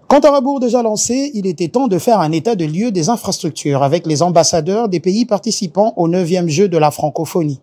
Quant à rebours déjà lancé, il était temps de faire un état de lieu des infrastructures avec les ambassadeurs des pays participants au 9e jeu de la francophonie.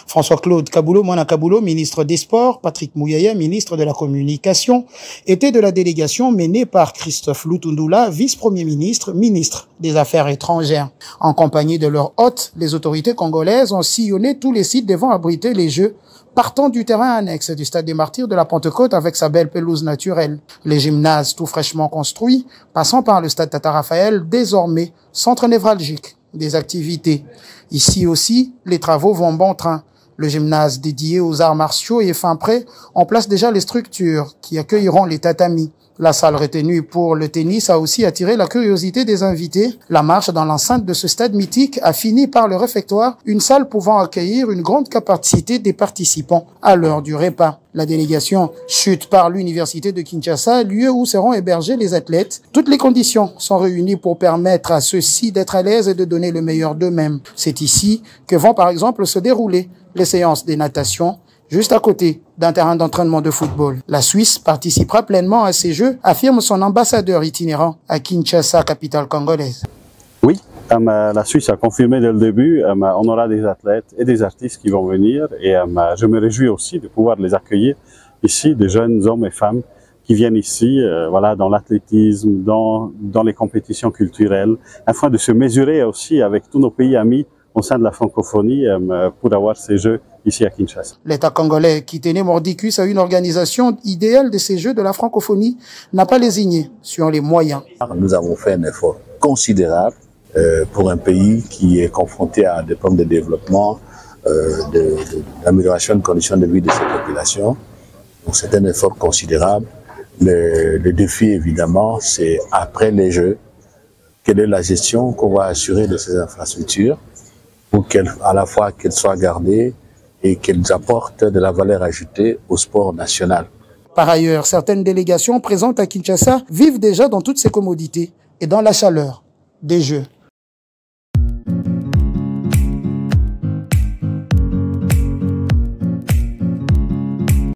François-Claude Kaboulo-Moana Kaboulo, ministre des Sports, Patrick Mouyaya, ministre de la Communication, étaient de la délégation menée par Christophe Lutundula, vice-premier ministre, ministre des Affaires étrangères. En compagnie de leurs hôtes, les autorités congolaises ont sillonné tous les sites devant abriter les Jeux, partant du terrain annexe du Stade des Martyrs de la Pentecôte avec sa belle pelouse naturelle, les gymnases tout fraîchement construits, passant par le Stade Tata Raphaël, désormais centre névralgique des activités. Ici aussi, les travaux vont bon train. Le gymnase dédié aux arts martiaux est fin prêt, on place déjà les structures qui accueilleront les tatamis. La salle retenue pour le tennis a aussi attiré la curiosité des invités. La marche dans l'enceinte de ce stade mythique a fini par le réfectoire, une salle pouvant accueillir une grande capacité des participants à l'heure du repas. La délégation chute par l'université de Kinshasa, lieu où seront hébergés les athlètes. Toutes les conditions sont réunies pour permettre à ceux-ci d'être à l'aise et de donner le meilleur d'eux-mêmes. C'est ici que vont par exemple se dérouler les séances de natation, juste à côté d'un terrain d'entraînement de football. La Suisse participera pleinement à ces Jeux, affirme son ambassadeur itinérant à Kinshasa, capitale congolaise. Oui, la Suisse a confirmé dès le début, on aura des athlètes et des artistes qui vont venir et je me réjouis aussi de pouvoir les accueillir ici, des jeunes hommes et femmes qui viennent ici, voilà, dans l'athlétisme, dans les compétitions culturelles, afin de se mesurer aussi avec tous nos pays amis au sein de la francophonie pour avoir ces Jeux ici à Kinshasa. L'État congolais, qui tenait mordicus à une organisation idéale de ces Jeux de la francophonie, n'a pas lésigné sur les moyens. Nous avons fait un effort considérable pour un pays qui est confronté à des problèmes de développement, d'amélioration de conditions de vie de ses populations. Donc c'est un effort considérable. Le défi, évidemment, c'est après les Jeux, quelle est la gestion qu'on va assurer de ces infrastructures pour à la fois qu'elles soient gardées et qu'elles apportent de la valeur ajoutée au sport national. Par ailleurs, certaines délégations présentes à Kinshasa vivent déjà dans toutes ces commodités et dans la chaleur des Jeux.